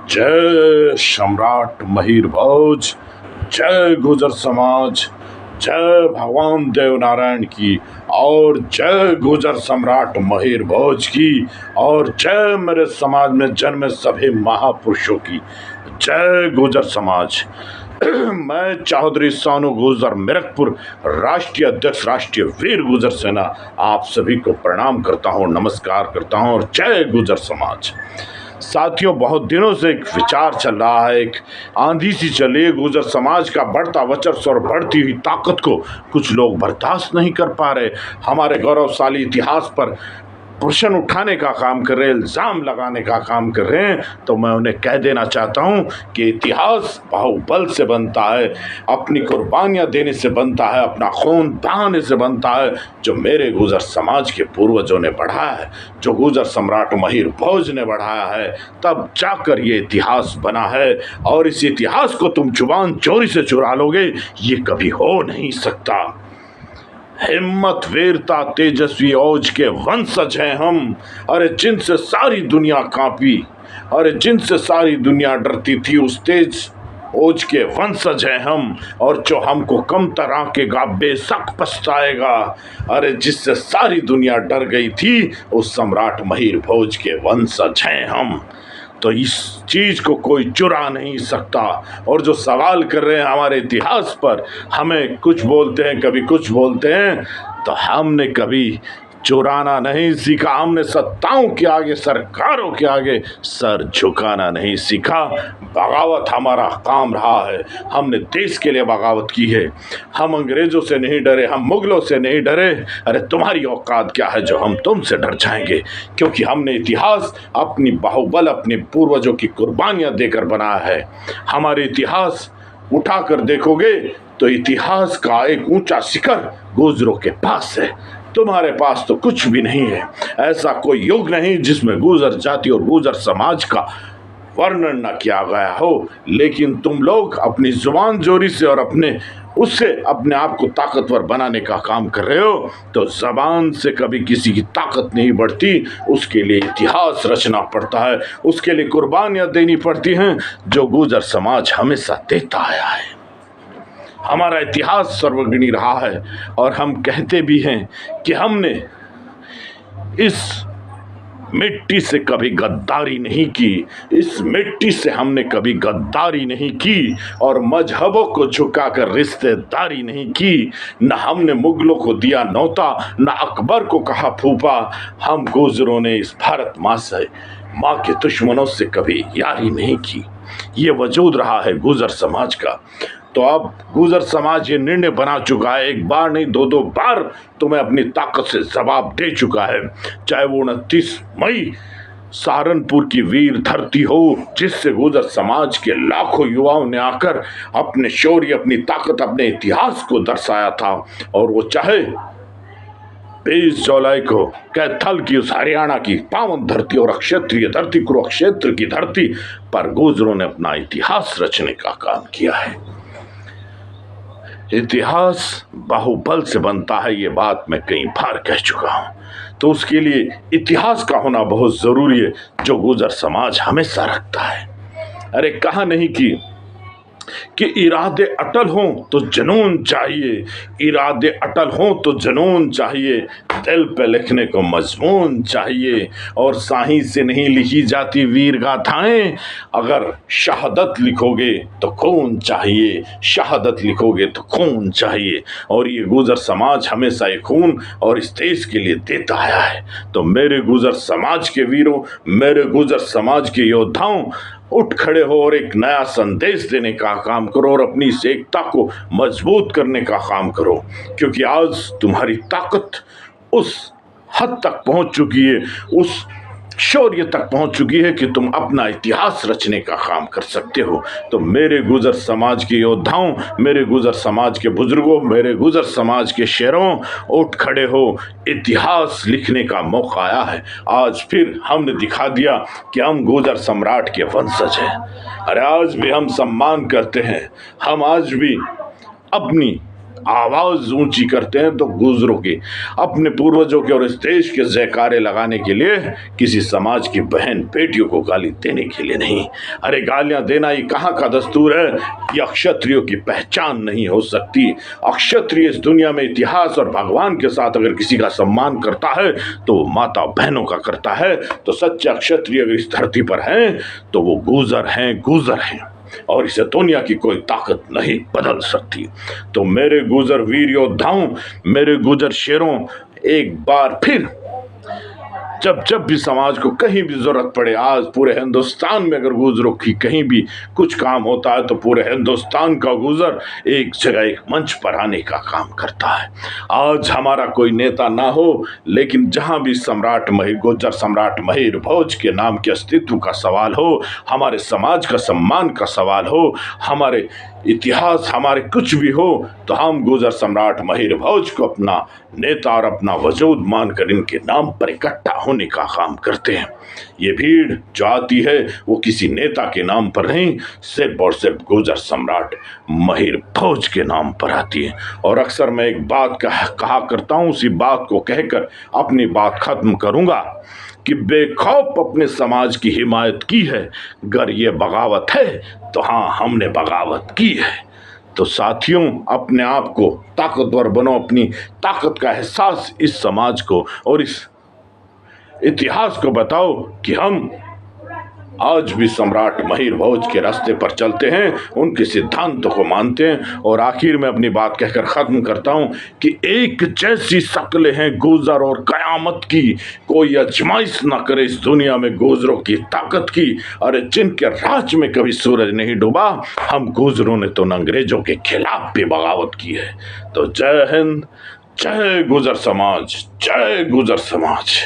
जय सम्राट महिर भोज, जय गुजर समाज, जय भगवान देव नारायण की, और जय गुजर सम्राट महिर भोज की, और जय मेरे समाज में जन्मे सभी महापुरुषों की। जय गुजर समाज। मैं चौधरी सानू गुजर मिरकपुर, राष्ट्रीय अध्यक्ष राष्ट्रीय वीर गुजर सेना, आप सभी को प्रणाम करता हूँ, नमस्कार करता हूँ और जय गुजर समाज। साथियों, बहुत दिनों से एक विचार चल रहा है, एक आंधी सी चली है। गुजर समाज का बढ़ता वर्चस्व और बढ़ती हुई ताकत को कुछ लोग बर्दाश्त नहीं कर पा रहे। हमारे गौरवशाली इतिहास पर प्रश्न उठाने का काम कर रहे हैं, इल्ज़ाम लगाने का काम कर रहे हैं। तो मैं उन्हें कह देना चाहता हूं कि इतिहास बाहुबल से बनता है, अपनी कुर्बानियां देने से बनता है, अपना खून बहाने से बनता है, जो मेरे गुजर समाज के पूर्वजों ने बढ़ाया है, जो गुजर सम्राट महिर भोज ने बढ़ाया है, तब जाकर ये इतिहास बना है। और इस इतिहास को तुम जुबान चोरी से चुरा लोगे, ये कभी हो नहीं सकता। हिम्मत, वीरता, तेजस्वी औज के वंशज हैं हम। अरे जिनसे सारी दुनिया कांपी, अरे जिनसे सारी दुनिया डरती थी, उस तेज ओज के वंशज हैं हम। और जो हमको कम तरह के गा बेशक पछताएगा। अरे जिससे सारी दुनिया डर गई थी, उस सम्राट महिर भोज के वंशज हैं हम। तो इस चीज को कोई चुरा नहीं सकता। और जो सवाल कर रहे हैं हमारे इतिहास पर, हमें कुछ बोलते हैं, कभी कुछ बोलते हैं, तो हमने कभी चुराना नहीं सीखा। हमने सत्ताओं के आगे, सरकारों के आगे सर झुकाना नहीं सीखा। बगावत हमारा काम रहा है। हमने देश के लिए बगावत की है। हम अंग्रेजों से नहीं डरे, हम मुगलों से नहीं डरे। अरे तुम्हारी औकात क्या है जो हम तुमसे डर जाएंगे? क्योंकि हमने इतिहास अपनी बाहुबल, अपने पूर्वजों की कुर्बानियां देकर बनाया है। हमारे इतिहास उठाकर देखोगे तो इतिहास का एक ऊंचा शिखर गुजरों के पास है। तुम्हारे पास तो कुछ भी नहीं है। ऐसा कोई युग नहीं जिसमें गुजर जाति और गुजर समाज का वर्णन न किया गया हो। लेकिन तुम लोग अपनी जुबान जोरी से और अपने आप को ताकतवर बनाने का काम कर रहे हो। तो जबान से कभी किसी की ताकत नहीं बढ़ती। उसके लिए इतिहास रचना पड़ता है, उसके लिए कुर्बानियां देनी पड़ती हैं, जो गुजर समाज हमेशा देता आया है। हमारा इतिहास सर्वगुणी रहा है। और हम कहते भी हैं कि हमने इस मिट्टी से कभी गद्दारी नहीं की, इस मिट्टी से हमने कभी गद्दारी नहीं की, और मजहबों को झुकाकर रिश्तेदारी नहीं की। न हमने मुगलों को दिया न्योता, न अकबर को कहा फूफा। हम गुजरों ने इस भारत माँ के दुश्मनों से कभी यारी नहीं की। ये वजूद रहा है गुजर समाज का। तो अब गुजर समाज ये निर्णय बना चुका है, एक बार नहीं, दो बार तुम्हें अपनी ताकत से जवाब दे चुका है। चाहे वो 29 मई सहारनपुर की वीर धरती हो, जिससे गुजर समाज के लाखों युवाओं ने आकर अपने शौर्य, अपनी ताकत, अपने इतिहास को दर्शाया था। और वो चाहे 23 जुलाई को कैथल की उस हरियाणा की पावन धरती और अक्षेत्रीय धरती, कुरुक्षेत्र की धरती पर गुजरों ने अपना इतिहास रचने का काम किया है। इतिहास बाहुबल से बनता है, ये बात मैं कई बार कह चुका हूं। तो उसके लिए इतिहास का होना बहुत जरूरी है, जो गुजर समाज हमेशा रखता है। अरे कहा नहीं कि इरादे अटल हों तो जुनून चाहिए, इरादे अटल हों तो जुनून चाहिए, दिल पे लिखने को मजमून चाहिए। और साही से नहीं लिखी जाती वीर गाथाएं, अगर शहादत लिखोगे तो खून चाहिए, शहादत लिखोगे तो खून चाहिए। और ये गुजर समाज हमेशा ये खून और इस देश के लिए देता आया है। तो मेरे गुजर समाज के वीरों, मेरे गुजर समाज के योद्धाओं, उठ खड़े हो और एक नया संदेश देने का काम करो और अपनी इस एकता को मजबूत करने का काम करो। क्योंकि आज तुम्हारी ताकत उस हद तक पहुंच चुकी है, उस शौर्य तक पहुंच चुकी है कि तुम अपना इतिहास रचने का काम कर सकते हो। तो मेरे गुजर समाज के योद्धाओं, मेरे गुजर समाज के बुजुर्गों, मेरे गुजर समाज के शेरों, उठ खड़े हो, इतिहास लिखने का मौका आया है। आज फिर हमने दिखा दिया कि हम गुजर सम्राट के वंशज हैं। अरे आज भी हम सम्मान करते हैं, हम आज भी अपनी आवाज ऊंची करते हैं तो गुजरों की, अपने पूर्वजों के और इस देश के जयकारे लगाने के लिए, किसी समाज की बहन बेटियों को गाली देने के लिए नहीं। अरे गालियां देना ही कहाँ का दस्तूर है? यह क्षत्रियों की पहचान नहीं हो सकती। अक्षत्रिय इस दुनिया में इतिहास और भगवान के साथ अगर किसी का सम्मान करता है तो वो माता बहनों का करता है। तो सच्चा क्षत्रिय अगर इस धरती पर है तो वो गुजर हैं, गुजर हैं, और इसे दुनिया की कोई ताकत नहीं बदल सकती। तो मेरे गुजर वीर योद्धाओं, मेरे गुजर शेरों, एक बार फिर जब जब भी समाज को कहीं भी जरूरत पड़े, आज पूरे हिंदुस्तान में अगर गुजरों की कहीं भी कुछ काम होता है तो पूरे हिंदुस्तान का गुजर एक जगह एक मंच पर आने का काम करता है। आज हमारा कोई नेता ना हो, लेकिन जहां भी सम्राट महिर, गुजर सम्राट महिर भोज के नाम के अस्तित्व का सवाल हो, हमारे समाज का सम्मान का सवाल हो, हमारे इतिहास, हमारे कुछ भी हो, तो हम गुजर सम्राट महिर भोज को अपना नेता और अपना वजूद मानकर इनके नाम पर इकट्ठा होने का काम करते हैं। ये भीड़ जो आती है वो किसी नेता के नाम पर नहीं, सिर्फ और सिर्फ गुजर सम्राट महिर भोज के नाम पर आती है। और अक्सर मैं एक बात कहा करता हूँ, उसी बात को कहकर अपनी बात खत्म करूंगा कि बेखौफ अपने समाज की हिमायत की है। अगर ये बगावत है तो हाँ, हमने बगावत की है। तो साथियों, अपने आप को ताकतवर बनो, अपनी ताकत का एहसास इस समाज को और इस इतिहास को बताओ कि हम आज भी सम्राट महिर भोज के रास्ते पर चलते हैं, उनके सिद्धांतों को मानते हैं। और आखिर में अपनी बात कहकर खत्म करता हूं कि एक जैसी शक्लें हैं गुजर और कयामत की, कोई आजमाइश ना करे इस दुनिया में गुजरों की ताकत की। अरे जिनके राज में कभी सूरज नहीं डूबा, हम गुजरों ने तो अंग्रेजों के खिलाफ भी बगावत की है। तो जय हिंद, जय गुजर समाज, जय गुजर समाज।